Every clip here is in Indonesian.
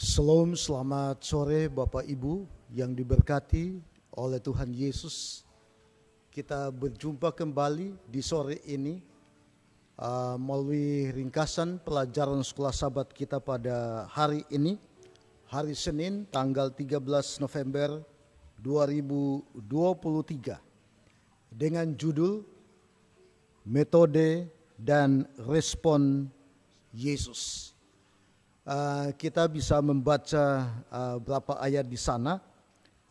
Shalom, selamat sore Bapak Ibu yang diberkati oleh Tuhan Yesus. Kita berjumpa kembali di sore ini melalui ringkasan pelajaran sekolah Sabat kita pada hari ini, hari Senin tanggal 13 November 2023 dengan judul Metode dan Respon Yesus. Kita bisa membaca beberapa ayat di sana.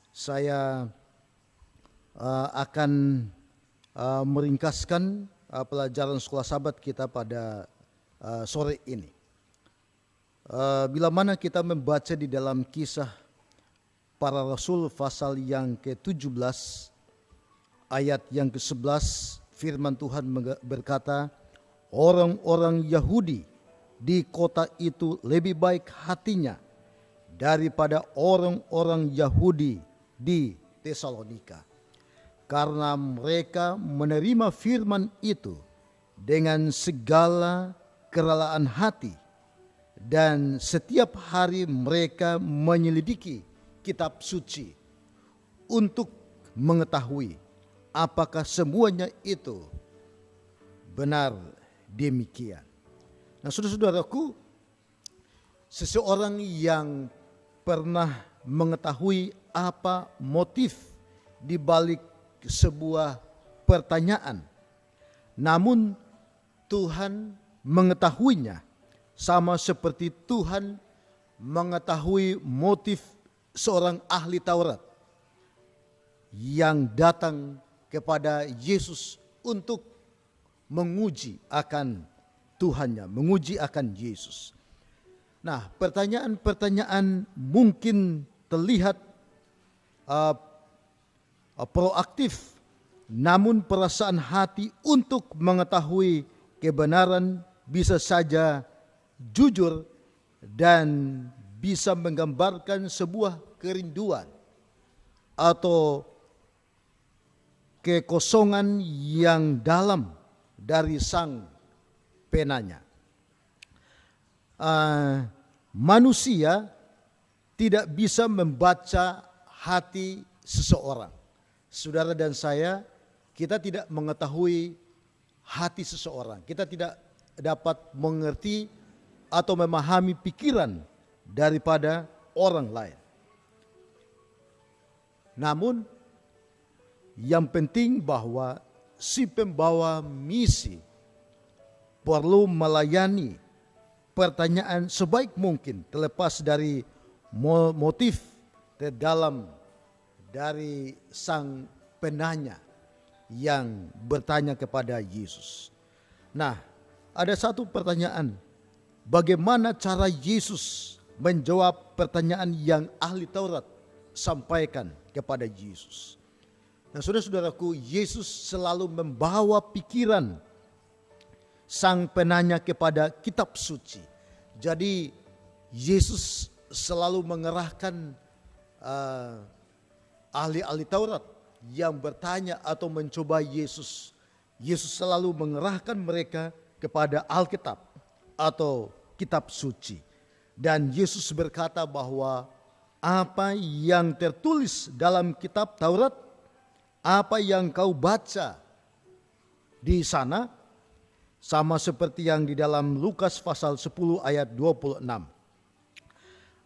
Saya akan meringkaskan pelajaran sekolah Sabat kita pada sore ini. Bila mana kita membaca di dalam Kisah Para Rasul pasal yang ke-17 ayat yang ke-11, firman Tuhan berkata, orang-orang Yahudi di kota itu lebih baik hatinya daripada orang-orang Yahudi di Tesalonika, karena mereka menerima firman itu dengan segala kerelaan hati, dan setiap hari mereka menyelidiki kitab suci untuk mengetahui apakah semuanya itu benar demikian. Nah, saudara-saudaraku, seseorang yang pernah mengetahui apa motif di balik sebuah pertanyaan, namun Tuhan mengetahuinya, sama seperti Tuhan mengetahui motif seorang ahli Taurat yang datang kepada Yesus untuk menguji akan Tuhannya, menguji akan Yesus. Nah, pertanyaan-pertanyaan mungkin terlihat proaktif, namun perasaan hati untuk mengetahui kebenaran bisa saja jujur dan bisa menggambarkan sebuah kerinduan atau kekosongan yang dalam dari sang penanya. Manusia tidak bisa membaca hati seseorang. Saudara dan saya, kita tidak mengetahui hati seseorang. Kita tidak dapat mengerti atau memahami pikiran daripada orang lain. Namun, yang penting bahwa si pembawa misi perlu melayani pertanyaan sebaik mungkin, terlepas dari motif terdalam dari sang penanya yang bertanya kepada Yesus. Nah, ada satu pertanyaan, bagaimana cara Yesus menjawab pertanyaan yang ahli Taurat sampaikan kepada Yesus? Nah, saudara-saudaraku, Yesus selalu membawa pikiran sang penanya kepada kitab suci. Jadi Yesus selalu mengerahkan ahli-ahli Taurat yang bertanya atau mencoba Yesus. Yesus selalu mengerahkan mereka kepada Alkitab atau kitab suci. Dan Yesus berkata bahwa apa yang tertulis dalam kitab Taurat, apa yang kau baca di sana, sama seperti yang di dalam Lukas pasal 10 ayat 26.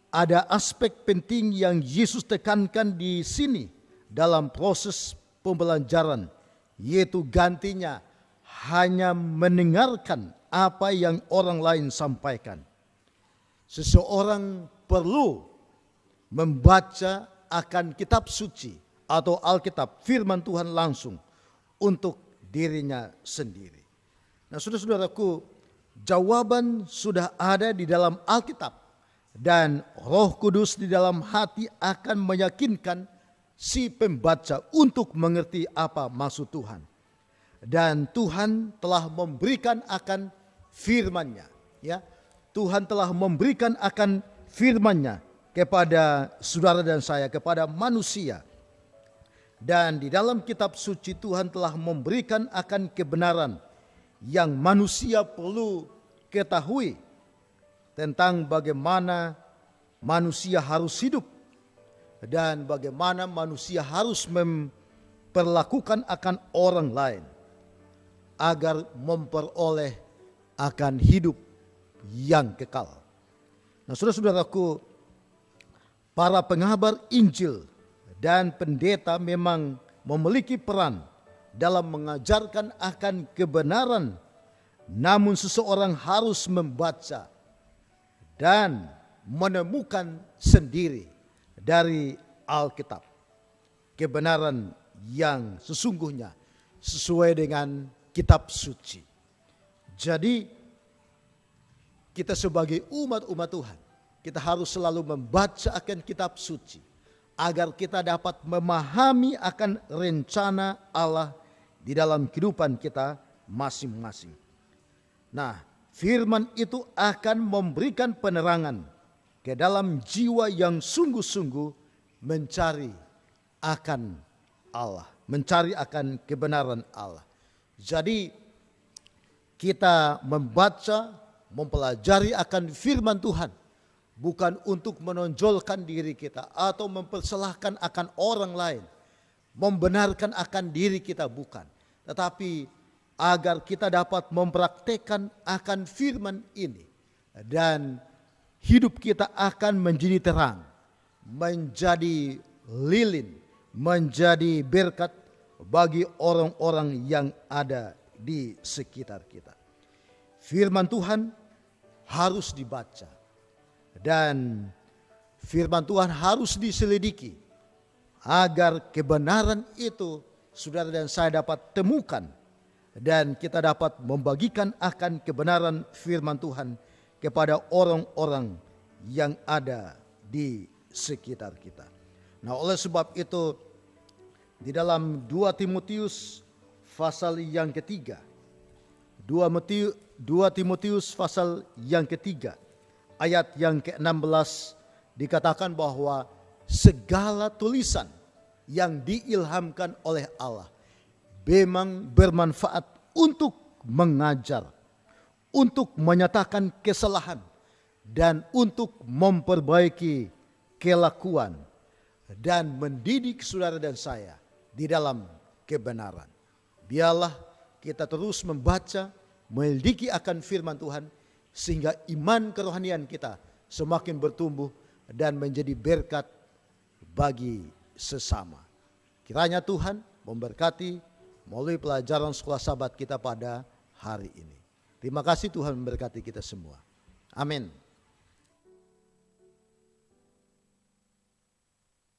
Ada aspek penting yang Yesus tekankan di sini dalam proses pembelajaran, yaitu gantinya hanya mendengarkan apa yang orang lain sampaikan. Seseorang perlu membaca akan kitab suci atau Alkitab, firman Tuhan langsung untuk dirinya sendiri. Nah, saudara-saudaraku, jawaban sudah ada di dalam Alkitab, dan Roh Kudus di dalam hati akan meyakinkan si pembaca untuk mengerti apa maksud Tuhan. Dan Tuhan telah memberikan akan firman-Nya, ya. Tuhan telah memberikan akan firman-Nya kepada saudara dan saya, kepada manusia. Dan di dalam kitab suci Tuhan telah memberikan akan kebenaran yang manusia perlu ketahui tentang bagaimana manusia harus hidup dan bagaimana manusia harus memperlakukan akan orang lain agar memperoleh akan hidup yang kekal. Nah, saudara-saudaraku, para pengabar Injil dan pendeta memang memiliki peran dalam mengajarkan akan kebenaran, namun seseorang harus membaca dan menemukan sendiri dari Alkitab kebenaran yang sesungguhnya sesuai dengan kitab suci. Jadi kita sebagai umat Tuhan, kita harus selalu membaca akan kitab suci agar kita dapat memahami akan rencana Allah di dalam kehidupan kita masing-masing. Nah, firman itu akan memberikan penerangan ke dalam jiwa yang sungguh-sungguh mencari akan Allah, mencari akan kebenaran Allah. Jadi kita membaca, mempelajari akan firman Tuhan bukan untuk menonjolkan diri kita atau mempersalahkan akan orang lain, membenarkan akan diri kita, bukan. Tetapi agar kita dapat mempraktekkan akan firman ini dan hidup kita akan menjadi terang, menjadi lilin, menjadi berkat bagi orang-orang yang ada di sekitar kita. Firman Tuhan harus dibaca dan firman Tuhan harus diselidiki agar kebenaran itu saudara dan saya dapat temukan dan kita dapat membagikan akan kebenaran firman Tuhan kepada orang-orang yang ada di sekitar kita. Nah, oleh sebab itu di dalam 2 Timotius pasal yang ketiga, 2 Timotius pasal yang ketiga ayat yang ke-16 dikatakan bahwa segala tulisan yang diilhamkan oleh Allah memang bermanfaat untuk mengajar, untuk menyatakan kesalahan, dan untuk memperbaiki kelakuan dan mendidik saudara dan saya di dalam kebenaran. Biarlah kita terus membaca, menyelidiki akan firman Tuhan sehingga iman kerohanian kita semakin bertumbuh dan menjadi berkat bagi sesama. Kiranya Tuhan memberkati melalui pelajaran sekolah Sabat kita pada hari ini. Terima kasih, Tuhan memberkati kita semua. Amin.